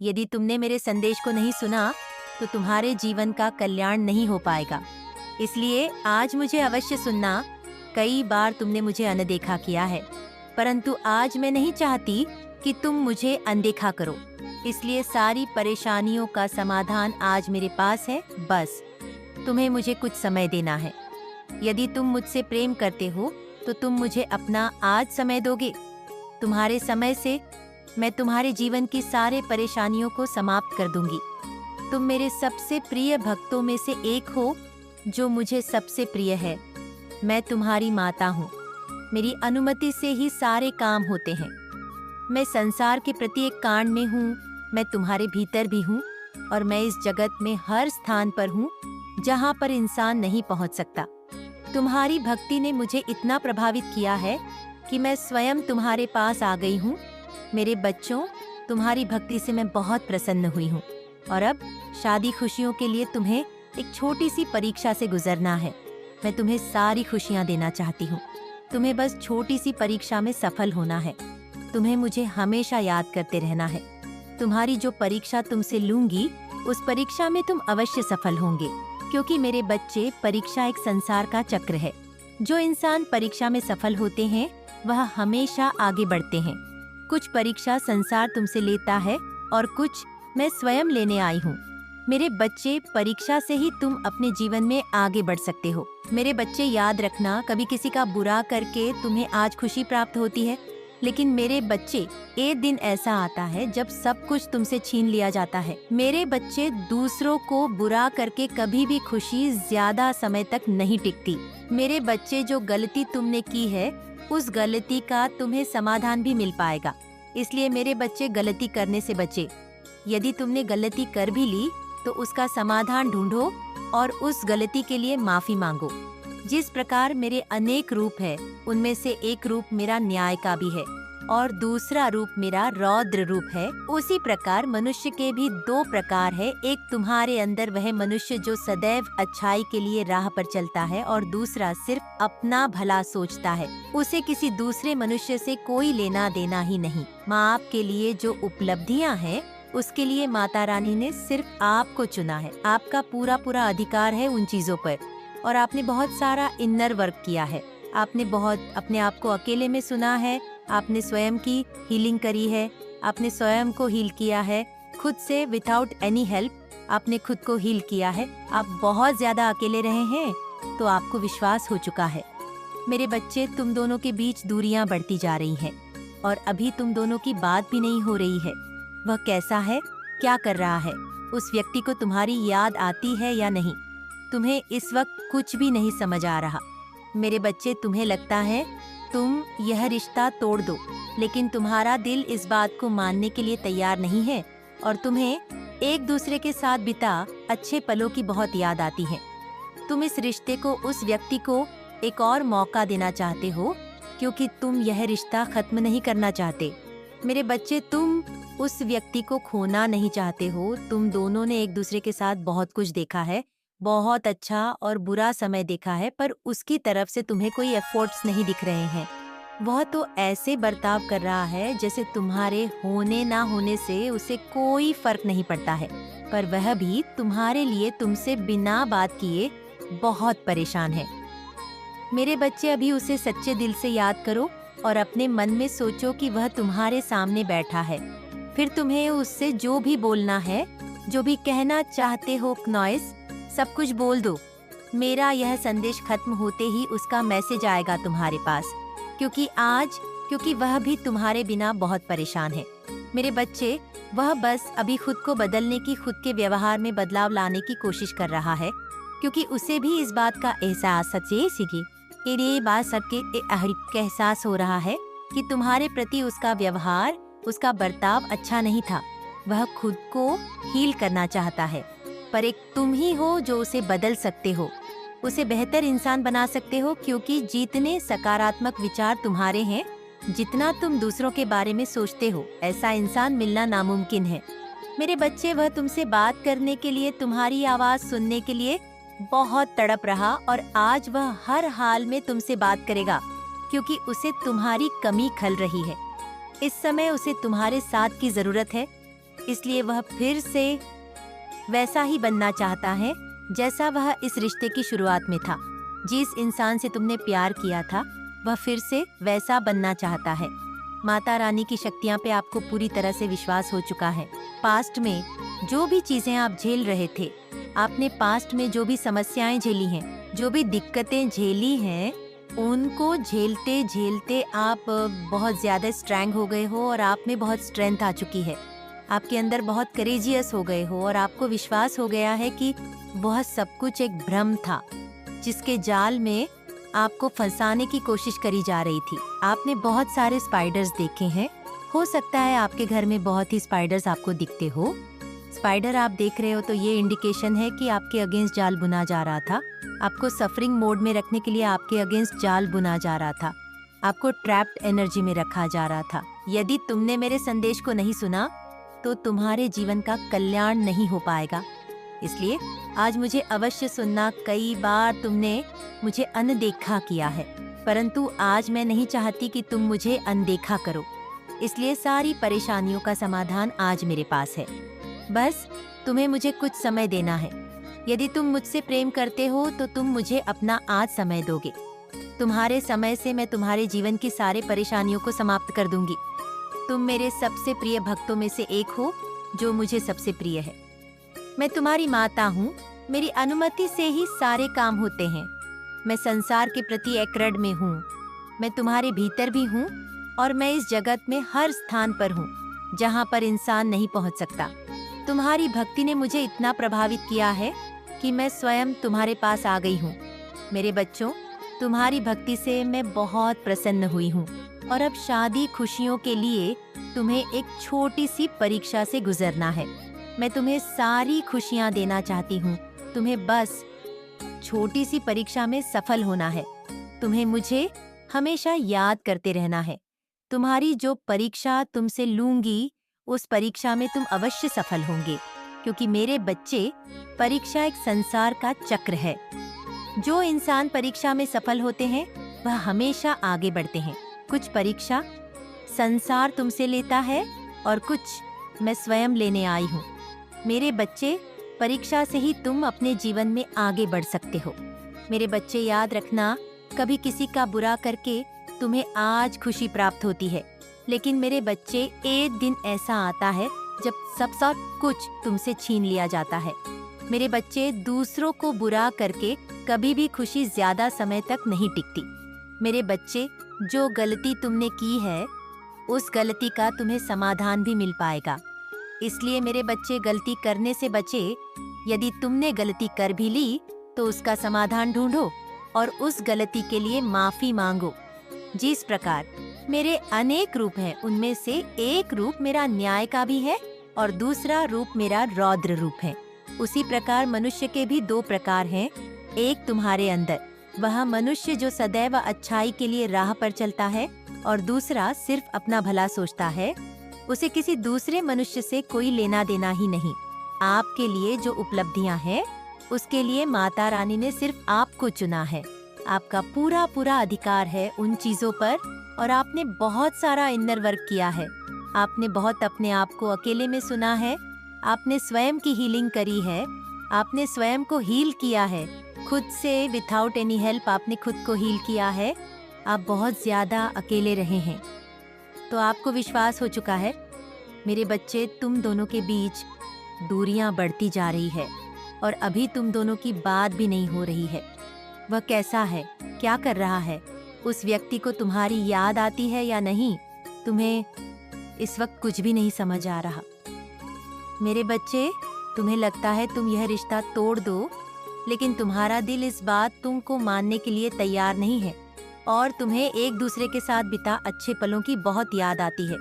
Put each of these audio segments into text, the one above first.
यदि तुमने मेरे संदेश को नहीं सुना तो तुम्हारे जीवन का कल्याण नहीं हो पाएगा। इसलिए आज मुझे अवश्य सुनना। कई बार तुमने मुझे अनदेखा किया है, परंतु आज मैं नहीं चाहती कि तुम मुझे अनदेखा करो। इसलिए सारी परेशानियों का समाधान आज मेरे पास है। बस तुम्हें मुझे कुछ समय देना है। यदि तुम मुझसे प्रेम करते हो तो तुम मुझे अपना आज समय दोगे। तुम्हारे समय से मैं तुम्हारे जीवन की सारे परेशानियों को समाप्त कर दूंगी। तुम मेरे सबसे प्रिय भक्तों में से एक हो जो मुझे सबसे प्रिय है। मैं तुम्हारी माता हूँ। मेरी अनुमति से ही सारे काम होते हैं। मैं संसार के प्रत्येक कांड में हूँ। मैं तुम्हारे भीतर भी हूँ और मैं इस जगत में हर स्थान पर हूँ जहाँ पर इंसान नहीं पहुँच सकता। तुम्हारी भक्ति ने मुझे इतना प्रभावित किया है कि मैं स्वयं तुम्हारे पास आ गई हूँ। मेरे बच्चों, तुम्हारी भक्ति से मैं बहुत प्रसन्न हुई हूँ और अब शादी खुशियों के लिए तुम्हें एक छोटी सी परीक्षा से गुजरना है। मैं तुम्हें सारी खुशियाँ देना चाहती हूँ। तुम्हें बस छोटी सी परीक्षा में सफल होना है। तुम्हें मुझे हमेशा याद करते रहना है। तुम्हारी जो परीक्षा तुमसे लूंगी उस परीक्षा में तुम अवश्य सफल होंगे, क्योंकि मेरे बच्चे परीक्षा एक संसार का चक्र है। जो इंसान परीक्षा में सफल होते हैं वह हमेशा आगे बढ़ते हैं। कुछ परीक्षा संसार तुमसे लेता है और कुछ मैं स्वयं लेने आई हूँ। मेरे बच्चे, परीक्षा से ही तुम अपने जीवन में आगे बढ़ सकते हो। मेरे बच्चे, याद रखना, कभी किसी का बुरा करके तुम्हें आज खुशी प्राप्त होती है, लेकिन मेरे बच्चे, एक दिन ऐसा आता है जब सब कुछ तुमसे छीन लिया जाता है। मेरे बच्चे, दूसरों को बुरा करके कभी भी खुशी ज्यादा समय तक नहीं टिकती। मेरे बच्चे, जो गलती तुमने की है उस गलती का तुम्हें समाधान भी मिल पाएगा। इसलिए मेरे बच्चे, गलती करने से बचे। यदि तुमने गलती कर भी ली तो उसका समाधान ढूंढो और उस गलती के लिए माफी मांगो। जिस प्रकार मेरे अनेक रूप है, उनमें से एक रूप मेरा न्याय का भी है और दूसरा रूप मेरा रौद्र रूप है। उसी प्रकार मनुष्य के भी दो प्रकार है। एक तुम्हारे अंदर वह मनुष्य जो सदैव अच्छाई के लिए राह पर चलता है और दूसरा सिर्फ अपना भला सोचता है। उसे किसी दूसरे मनुष्य से कोई लेना देना ही नहीं। माँ के लिए जो उपलब्धियाँ हैं उसके लिए माता रानी ने सिर्फ आपको चुना है। आपका पूरा पूरा अधिकार है उन चीजों पर और आपने बहुत सारा इनर वर्क किया है। आपने बहुत अपने आप को अकेले में सुना है। आपने स्वयं की हीलिंग करी है। आपने स्वयं को हील किया है खुद से, विदाउट एनी हेल्प। आपने खुद को हील किया है। आप बहुत ज्यादा अकेले रहे हैं तो आपको विश्वास हो चुका है। मेरे बच्चे, तुम दोनों के बीच दूरियां बढ़ती जा रही हैं और अभी तुम दोनों की बात भी नहीं हो रही है। वह कैसा है, क्या कर रहा है, उस व्यक्ति को तुम्हारी याद आती है या नहीं, तुम्हें इस वक्त कुछ भी नहीं समझ आ रहा। मेरे बच्चे, तुम्हें लगता है तुम यह रिश्ता तोड़ दो, लेकिन तुम्हारा दिल इस बात को मानने के लिए तैयार नहीं है और तुम्हें एक दूसरे के साथ बिता अच्छे पलों की बहुत याद आती है। तुम इस रिश्ते को, उस व्यक्ति को एक और मौका देना चाहते हो, क्योंकि तुम यह रिश्ता खत्म नहीं करना चाहते। मेरे बच्चे, तुम उस व्यक्ति को खोना नहीं चाहते हो। तुम दोनों ने एक दूसरे के साथ बहुत कुछ देखा है, बहुत अच्छा और बुरा समय देखा है, पर उसकी तरफ से तुम्हें कोई एफर्ट्स नहीं दिख रहे हैं। वह तो ऐसे बर्ताव कर रहा है जैसे तुम्हारे होने ना होने से उसे कोई फर्क नहीं पड़ता है, पर वह भी तुम्हारे लिए तुमसे बिना बात किए बहुत परेशान है। मेरे बच्चे, अभी उसे सच्चे दिल से याद करो और अपने मन में सोचो कि वह तुम्हारे सामने बैठा है। फिर तुम्हें उससे जो भी बोलना है, जो भी कहना चाहते हो, नॉइस, सब कुछ बोल दो। मेरा यह संदेश खत्म होते ही उसका मैसेज आएगा तुम्हारे पास, क्योंकि वह भी तुम्हारे बिना बहुत परेशान है। मेरे बच्चे, वह बस अभी खुद को बदलने की, खुद के व्यवहार में बदलाव लाने की कोशिश कर रहा है, क्योंकि उसे भी इस बात का एहसास ये बात सबके एहसास हो रहा है कि तुम्हारे प्रति उसका व्यवहार, उसका बर्ताव अच्छा नहीं था। वह खुद को हील करना चाहता है, पर एक तुम ही हो जो उसे बदल सकते हो, उसे बेहतर इंसान बना सकते हो, क्योंकि जितने सकारात्मक विचार तुम्हारे हैं, जितना तुम दूसरों के बारे में सोचते हो, ऐसा इंसान मिलना नामुमकिन है। मेरे बच्चे, वह तुमसे बात करने के लिए, तुम्हारी आवाज सुनने के लिए बहुत तड़प रहा और आज वह हर हाल में तुमसे बात करेगा, क्योंकि उसे तुम्हारी कमी खल रही है। इस समय उसे तुम्हारे साथ की जरूरत है। इसलिए वह फिर से वैसा ही बनना चाहता है जैसा वह इस रिश्ते की शुरुआत में था। जिस इंसान से तुमने प्यार किया था वह फिर से वैसा बनना चाहता है। माता रानी की शक्तियाँ पे आपको पूरी तरह से विश्वास हो चुका है। पास्ट में जो भी चीजें आप झेल रहे थे, आपने पास्ट में जो भी समस्याएं झेली हैं, जो भी दिक्कतें झेली हैं, उनको झेलते झेलते आप बहुत ज्यादा स्ट्रॉन्ग हो गए हो और आप में बहुत स्ट्रेंथ आ चुकी है। आपके अंदर बहुत करेजियस हो गए हो और आपको विश्वास हो गया है कि वह सब कुछ एक भ्रम था जिसके जाल में आपको फंसाने की कोशिश करी जा रही थी। आपने बहुत सारे स्पाइडर्स देखे हैं। हो सकता है आपके घर में बहुत ही स्पाइडर्स आपको दिखते हो। स्पाइडर आप देख रहे हो तो ये इंडिकेशन है कि आपके अगेंस्ट जाल बुना जा रहा था। आपको सफरिंग मोड में रखने के लिए आपके अगेंस्ट जाल बुना जा रहा था। आपको ट्रैप्ड एनर्जी में रखा जा रहा था। यदि तुमने मेरे संदेश को नहीं सुना तो तुम्हारे जीवन का कल्याण नहीं हो पाएगा। इसलिए आज मुझे अवश्य सुनना। कई बार तुमने मुझे अनदेखा किया है, परंतु आज मैं नहीं चाहती कि तुम मुझे अनदेखा करो। इसलिए सारी परेशानियों का समाधान आज मेरे पास है। बस तुम्हें मुझे कुछ समय देना है। यदि तुम मुझसे प्रेम करते हो तो तुम मुझे अपना आज समय दोगे। तुम्हारे समय से मैं तुम्हारे जीवन की सारी परेशानियों को समाप्त कर दूंगी। तुम मेरे सबसे प्रिय भक्तों में से एक हो जो मुझे सबसे प्रिय है। मैं तुम्हारी माता हूँ। मेरी अनुमति से ही सारे काम होते हैं। मैं संसार के प्रति एकरड में हूँ। मैं तुम्हारे भीतर भी हूँ और मैं इस जगत में हर स्थान पर हूँ जहाँ पर इंसान नहीं पहुँच सकता। तुम्हारी भक्ति ने मुझे इतना प्रभावित किया है कि मैं स्वयं तुम्हारे पास आ गई हूँ। मेरे बच्चों, तुम्हारी भक्ति से मैं बहुत प्रसन्न हुई हूँ और अब शादी खुशियों के लिए तुम्हें एक छोटी सी परीक्षा से गुजरना है। मैं तुम्हें सारी खुशियाँ देना चाहती हूँ। तुम्हें बस छोटी सी परीक्षा में सफल होना है। तुम्हें मुझे हमेशा याद करते रहना है। तुम्हारी जो परीक्षा तुमसे लूंगी उस परीक्षा में तुम अवश्य सफल होंगे, क्योंकि मेरे बच्चे, परीक्षा एक संसार का चक्र है। जो इंसान परीक्षा में सफल होते हैं वह हमेशा आगे बढ़ते हैं। कुछ परीक्षा संसार तुमसे लेता है और कुछ मैं स्वयं लेने आई हूँ। मेरे बच्चे, परीक्षा से ही तुम अपने जीवन में आगे बढ़ सकते हो। मेरे बच्चे, याद रखना, कभी किसी का बुरा करके तुम्हें आज खुशी प्राप्त होती है, लेकिन मेरे बच्चे, एक दिन ऐसा आता है जब सब कुछ तुमसे छीन लिया जाता है। मेरे बच्चे, दूसरों को बुरा करके कभी भी खुशी ज्यादा समय तक नहीं टिकती। मेरे बच्चे, जो गलती तुमने की है उस गलती का तुम्हें समाधान भी मिल पाएगा। इसलिए मेरे बच्चे, गलती करने से बचे। यदि तुमने गलती कर भी ली तो उसका समाधान ढूंढो और उस गलती के लिए माफी मांगो। जिस प्रकार मेरे अनेक रूप हैं, उनमें से एक रूप मेरा न्याय का भी है और दूसरा रूप मेरा रौद्र रूप है। उसी प्रकार मनुष्य के भी दो प्रकार हैं। एक तुम्हारे अंदर, वह मनुष्य जो सदैव अच्छाई के लिए राह पर चलता है, और दूसरा सिर्फ अपना भला सोचता है। उसे किसी दूसरे मनुष्य से कोई लेना देना ही नहीं। आपके लिए जो उपलब्धियां हैं उसके लिए माता रानी ने सिर्फ आपको चुना है। आपका पूरा पूरा अधिकार है उन चीजों पर, और आपने बहुत सारा इनर वर्क किया है। आपने बहुत अपने आप को अकेले में सुना है। आपने स्वयं की हीलिंग करी है। आपने स्वयं को हील किया है। खुद से, विदाउट एनी हेल्प, आपने खुद को हील किया है। आप बहुत ज्यादा अकेले रहे हैं, तो आपको विश्वास हो चुका है। मेरे बच्चे, तुम दोनों के बीच दूरियां बढ़ती जा रही है और अभी तुम दोनों की बात भी नहीं हो रही है। वह कैसा है, क्या कर रहा है, उस व्यक्ति को तुम्हारी याद आती है या नहीं, तुम्हें इस वक्त कुछ भी नहीं समझ आ रहा। मेरे बच्चे, तुम्हें लगता है तुम यह रिश्ता तोड़ दो, लेकिन तुम्हारा दिल इस बात तुमको मानने के लिए तैयार नहीं है और तुम्हें एक दूसरे के साथ बिता अच्छे पलों की बहुत याद आती है।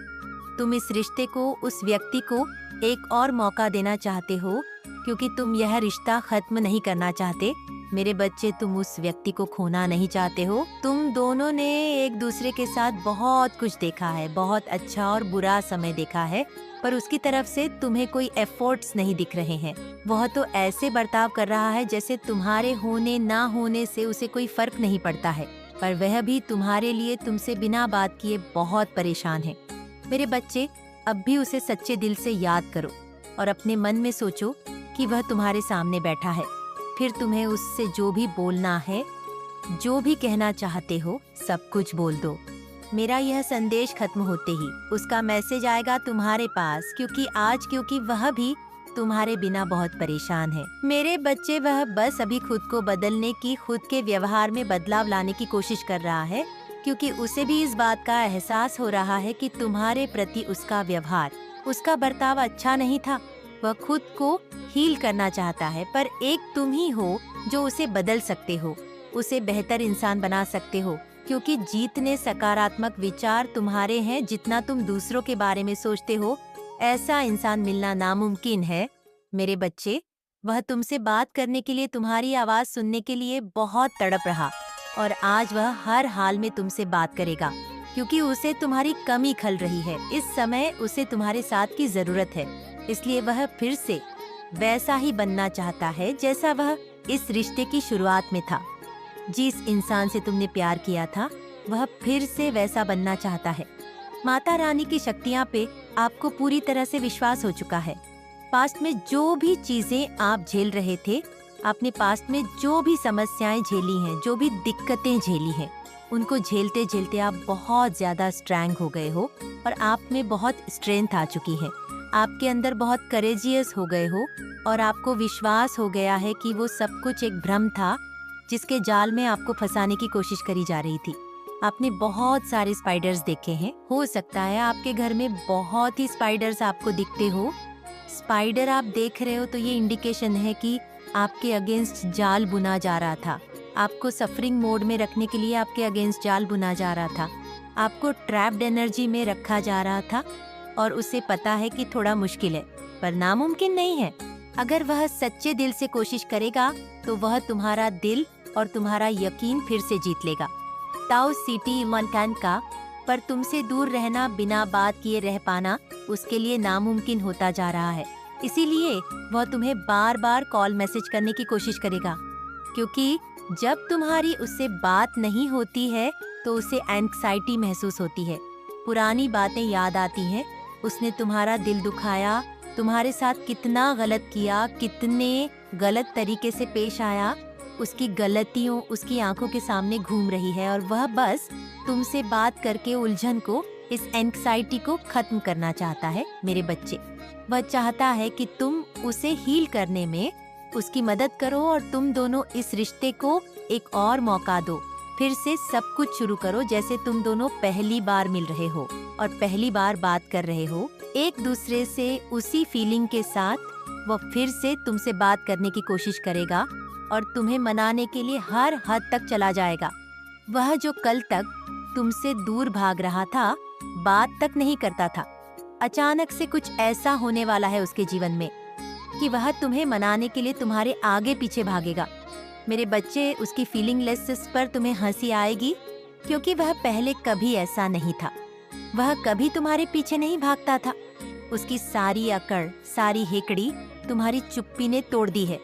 तुम इस रिश्ते को, उस व्यक्ति को एक और मौका देना चाहते हो, क्योंकि तुम यह रिश्ता खत्म नहीं करना चाहते। मेरे बच्चे, तुम उस व्यक्ति को खोना नहीं चाहते हो। तुम दोनों ने एक दूसरे के साथ बहुत कुछ देखा है, बहुत अच्छा और बुरा समय देखा है, पर उसकी तरफ से तुम्हें कोई एफर्ट्स नहीं दिख रहे हैं। वह तो ऐसे बर्ताव कर रहा है जैसे तुम्हारे होने ना होने से उसे कोई फर्क नहीं पड़ता है, पर वह भी तुम्हारे लिए तुमसे बिना बात किए बहुत परेशान है। मेरे बच्चे, अब भी उसे सच्चे दिल से याद करो और अपने मन में सोचो कि वह तुम्हारे सामने बैठा है। फिर तुम्हें उससे जो भी बोलना है, जो भी कहना चाहते हो, सब कुछ बोल दो। मेरा यह संदेश खत्म होते ही उसका मैसेज आएगा तुम्हारे पास, क्योंकि वह भी तुम्हारे बिना बहुत परेशान है। मेरे बच्चे, वह बस अभी खुद को बदलने की, खुद के व्यवहार में बदलाव लाने की कोशिश कर रहा है, क्योंकि उसे भी इस बात का एहसास हो रहा है कि तुम्हारे प्रति उसका व्यवहार, उसका बर्ताव अच्छा नहीं था। वह खुद को हील करना चाहता है, पर एक तुम ही हो जो उसे बदल सकते हो, उसे बेहतर इंसान बना सकते हो, क्योंकि जितने सकारात्मक विचार तुम्हारे हैं, जितना तुम दूसरों के बारे में सोचते हो, ऐसा इंसान मिलना नामुमकिन है। मेरे बच्चे, वह तुमसे बात करने के लिए, तुम्हारी आवाज सुनने के लिए बहुत तड़प रहा, और आज वह हर हाल में तुमसे बात करेगा, क्योंकि उसे तुम्हारी कमी खल रही है। इस समय उसे तुम्हारे साथ की जरूरत है, इसलिए वह फिर से वैसा ही बनना चाहता है जैसा वह इस रिश्ते की शुरुआत में था। जिस इंसान से तुमने प्यार किया था, वह फिर से वैसा बनना चाहता है। माता रानी की शक्तियाँ पे आपको पूरी तरह से विश्वास हो चुका है। पास्ट में जो भी चीजें आप झेल रहे थे, आपने पास्ट में जो भी समस्याएं झेली हैं, जो भी दिक्कतें झेली हैं, उनको झेलते झेलते आप बहुत ज्यादा स्ट्रॉन्ग हो गए हो और आप में बहुत स्ट्रेंथ आ चुकी है। आपके अंदर बहुत करेजियस हो गए हो और आपको विश्वास हो गया है कि वो सब कुछ एक भ्रम था, जिसके जाल में आपको फंसाने की कोशिश करी जा रही थी। आपने बहुत सारे स्पाइडर्स देखे हैं। हो सकता है आपके घर में बहुत ही स्पाइडर्स आपको दिखते हो। स्पाइडर आप देख रहे हो तो ये इंडिकेशन है कि आपके अगेंस्ट जाल बुना जा रहा था। आपको सफरिंग मोड में रखने के लिए आपके अगेंस्ट जाल बुना जा रहा था। आपको ट्रैप्ड एनर्जी में रखा जा रहा था और उसे पता है कि थोड़ा मुश्किल है, पर नामुमकिन नहीं है। अगर वह सच्चे दिल से कोशिश करेगा तो वह तुम्हारा दिल और तुम्हारा यकीन फिर से जीत लेगा। ताओ सिटी मनकान का, पर तुमसे दूर रहना, बिना बात किए रह पाना उसके लिए नामुमकिन होता जा रहा है। इसीलिए वह तुम्हें बार बार कॉल मैसेज करने की कोशिश करेगा, क्योंकि जब तुम्हारी उससे बात नहीं होती है तो उसे एंग्जाइटी महसूस होती है। पुरानी बातें याद आती हैं। उसने तुम्हारा दिल दुखाया, तुम्हारे साथ कितना गलत किया, कितने गलत तरीके से पेश आया। उसकी गलतियों उसकी आंखों के सामने घूम रही है और वह बस तुमसे बात करके उलझन को, इस एंग्जाइटी को खत्म करना चाहता है। मेरे बच्चे, वह चाहता है कि तुम उसे हील करने में उसकी मदद करो और तुम दोनों इस रिश्ते को एक और मौका दो। फिर से सब कुछ शुरू करो जैसे तुम दोनों पहली बार मिल रहे हो और पहली बार बात कर रहे हो एक दूसरे से। उसी फीलिंग के साथ वह फिर से तुमसे बात करने की कोशिश करेगा और तुम्हें मनाने के लिए हर हद तक चला जाएगा। वह जो कल तक तुमसे दूर भाग रहा था, बात तक नहीं करता था, अचानक से कुछ ऐसा होने वाला है उसके जीवन में कि वह तुम्हें मनाने के लिए तुम्हारे आगे पीछे भागेगा। मेरे बच्चे, उसकी फीलिंगलेस पर तुम्हें हंसी आएगी, क्योंकि वह पहले कभी ऐसा नहीं था। वह कभी तुम्हारे पीछे नहीं भागता था। उसकी सारी अकड़, सारी हेकड़ी तुम्हारी चुप्पी ने तोड़ दी है।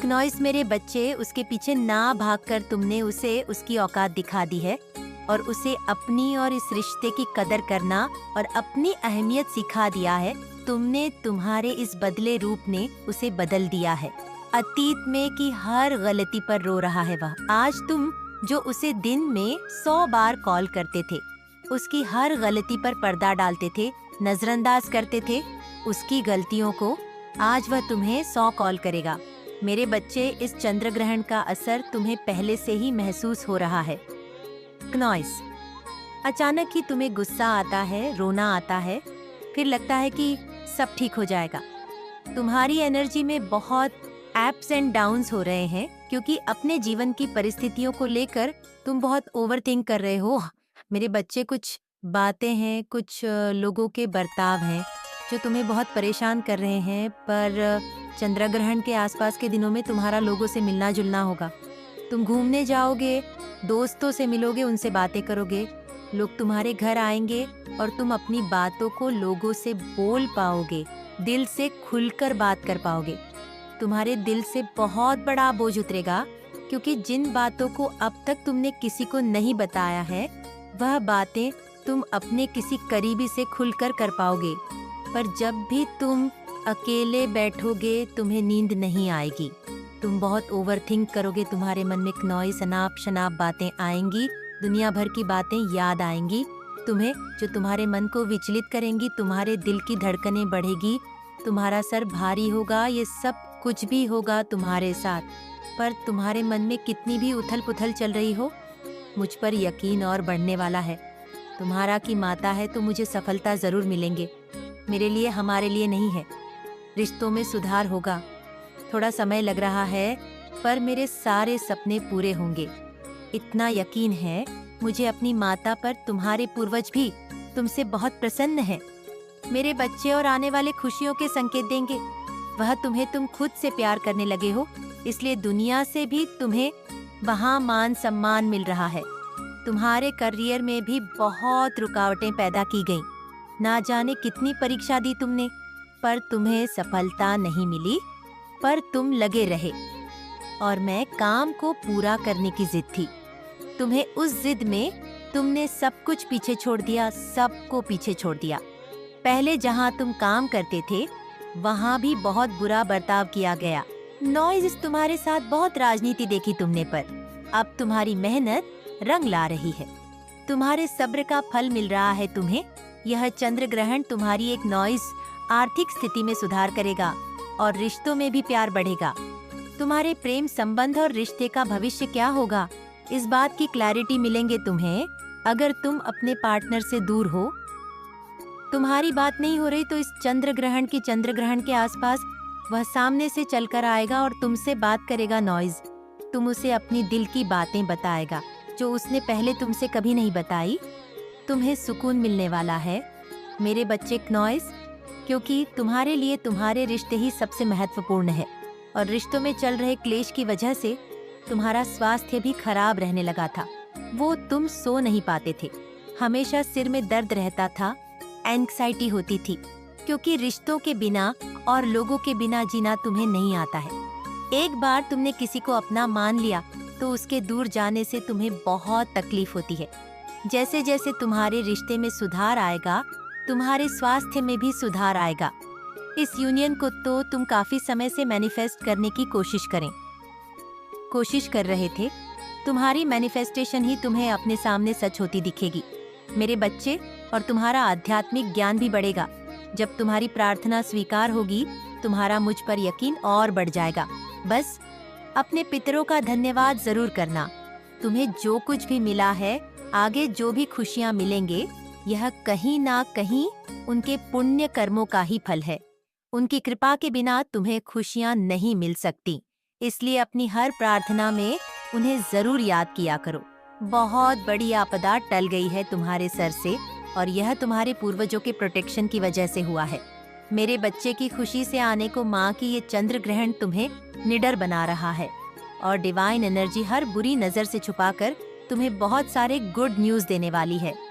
क्नॉइस मेरे बच्चे, उसके पीछे ना भागकर तुमने उसे उसकी औकात दिखा दी है और उसे अपनी और इस रिश्ते की कदर करना और अपनी अहमियत सिखा दिया है। तुमने, तुम्हारे इस बदले रूप ने उसे बदल दिया है। अतीत में की हर गलती पर रो रहा है वह। आज तुम जो उसे दिन में 100 बार कॉल करते थे, उसकी हर गलती पर पर्दा डालते थे, नजरअंदाज करते थे उसकी गलतियों को, आज वह तुम्हें 100 कॉल करेगा। मेरे बच्चे, इस चंद्र ग्रहण का असर तुम्हें पहले से ही महसूस हो रहा है। क्नॉइस, अचानक ही तुम्हें गुस्सा आता है, रोना आता है, फिर लगता है कि सब ठीक हो जाएगा। तुम्हारी एनर्जी में बहुत अप्स एंड डाउन्स हो रहे हैं, क्योंकि अपने जीवन की परिस्थितियों को लेकर तुम बहुत ओवरथिंक कर रहे हो। मेरे बच्चे, कुछ बातें हैं, कुछ लोगों के बर्ताव हैं जो तुम्हें बहुत परेशान कर रहे हैं, पर चंद्र ग्रहण के आसपास के दिनों में तुम्हारा लोगों से मिलना जुलना होगा। तुम घूमने जाओगे, दोस्तों से मिलोगे, उनसे बातें करोगे, लोग तुम्हारे घर आएंगे और तुम अपनी बातों को लोगों से बोल पाओगे, दिल से खुलकर बात कर पाओगे। तुम्हारे दिल से बहुत बड़ा बोझ उतरेगा, क्योंकि जिन बातों को अब तक तुमने किसी को नहीं बताया है, वह बातें तुम अपने किसी करीबी से खुलकर कर पाओगे, पर जब भी तुम अकेले बैठोगे तुम्हें नींद नहीं आएगी। तुम बहुत ओवरथिंक करोगे, तुम्हारे मन में नॉइस अनाप शनाप बातें आएंगी, दुनिया भर की बातें याद आएंगी तुम्हें, जो तुम्हारे मन को विचलित करेंगी। तुम्हारे दिल की धड़कनें बढ़ेगी, तुम्हारा सर भारी होगा, ये सब कुछ भी होगा तुम्हारे साथ। पर तुम्हारे मन में कितनी भी उथल पुथल चल रही हो, मुझ पर यकीन और बढ़ने वाला है। तुम्हारा की माता है तो मुझे सफलता जरूर मिलेंगे। मेरे लिए, हमारे लिए नहीं है। रिश्तों में सुधार होगा, थोड़ा समय लग रहा है, पर मेरे सारे सपने पूरे होंगे, इतना यकीन है मुझे अपनी माता पर। तुम्हारे पूर्वज भी तुमसे बहुत प्रसन्न हैं। मेरे बच्चे और आने वाले खुशियों के संकेत देंगे। वह तुम्हें तुम खुद से प्यार करने लगे हो, इसलिए दुनिया से भी तुम्हें वहाँ मान सम्मान मिल रहा है। तुम्हारे करियर में भी बहुत रुकावटें पैदा की गईं। ना जाने कितनी परीक्षा दी तुमने, पर तुम्हें सफलता नहीं मिली, पर तुम लगे रहे। और मैं काम को पूरा करने की जिद थी। तुम्हें उस जिद में तुमने सब कुछ पीछे छोड़ दिया, सबको पीछे छोड़ दिया। पहले जहाँ तुम काम करते थे वहाँ भी बहुत बुरा बर्ताव किया गया। नॉइज तुम्हारे साथ बहुत राजनीति देखी तुमने, पर अब तुम्हारी मेहनत रंग ला रही है। तुम्हारे सब्र का फल मिल रहा है तुम्हें। यह चंद्र ग्रहण तुम्हारी एक नॉइज आर्थिक स्थिति में सुधार करेगा और रिश्तों में भी प्यार बढ़ेगा। तुम्हारे प्रेम संबंध और रिश्ते का भविष्य क्या होगा, इस बात की क्लैरिटी मिलेंगे तुम्हें अगर तुम अपने पार्टनर से दूर हो। तुम्हारी बात नहीं हो रही तो इस चंद्र ग्रहण के आसपास वह सामने से चलकर आएगा और तुमसे बात करेगा। नॉइज, तुम उसे अपनी दिल की बातें बताएगा जो उसने पहले तुमसे कभी नहीं बताई। तुम्हें सुकून मिलने वाला है मेरे बच्चे नॉइज, क्योंकि तुम्हारे लिए तुम्हारे रिश्ते ही सबसे महत्वपूर्ण है। और रिश्तों में चल रहे क्लेश की वजह से तुम्हारा स्वास्थ्य भी खराब रहने लगा था। वो तुम सो नहीं पाते थे, हमेशा सिर में दर्द रहता था, एंग्जाइटी होती थी, क्योंकि रिश्तों के बिना और लोगों के बिना जीना तुम्हें नहीं आता है। एक बार तुमने किसी को अपना मान लिया तो उसके दूर जाने से तुम्हें बहुत तकलीफ होती है। जैसे जैसे तुम्हारे रिश्ते में सुधार आएगा, तुम्हारे स्वास्थ्य में भी सुधार आएगा। इस यूनियन को तो तुम काफी समय से मैनिफेस्ट करने की कोशिश कर रहे थे। तुम्हारी मैनिफेस्टेशन ही तुम्हें अपने सामने सच होती दिखेगी मेरे बच्चे, और तुम्हारा आध्यात्मिक ज्ञान भी बढ़ेगा। जब तुम्हारी प्रार्थना स्वीकार होगी, तुम्हारा मुझ पर यकीन और बढ़ जाएगा। बस अपने पितरों का धन्यवाद जरूर करना। तुम्हें जो कुछ भी मिला है, आगे जो भी खुशियाँ मिलेंगे, यह कहीं ना कहीं उनके पुण्य कर्मों का ही फल है। उनकी कृपा के बिना तुम्हें खुशियाँ नहीं मिल सकती, इसलिए अपनी हर प्रार्थना में उन्हें जरूर याद किया करो। बहुत बड़ी आपदा टल गई है तुम्हारे सर से, और यह तुम्हारे पूर्वजों के प्रोटेक्शन की वजह से हुआ है। मेरे बच्चे की खुशी से आने को माँ की ये चंद्र ग्रहण तुम्हें निडर बना रहा है, और डिवाइन एनर्जी हर बुरी नजर से छुपाकर तुम्हें बहुत सारे गुड न्यूज देने वाली है।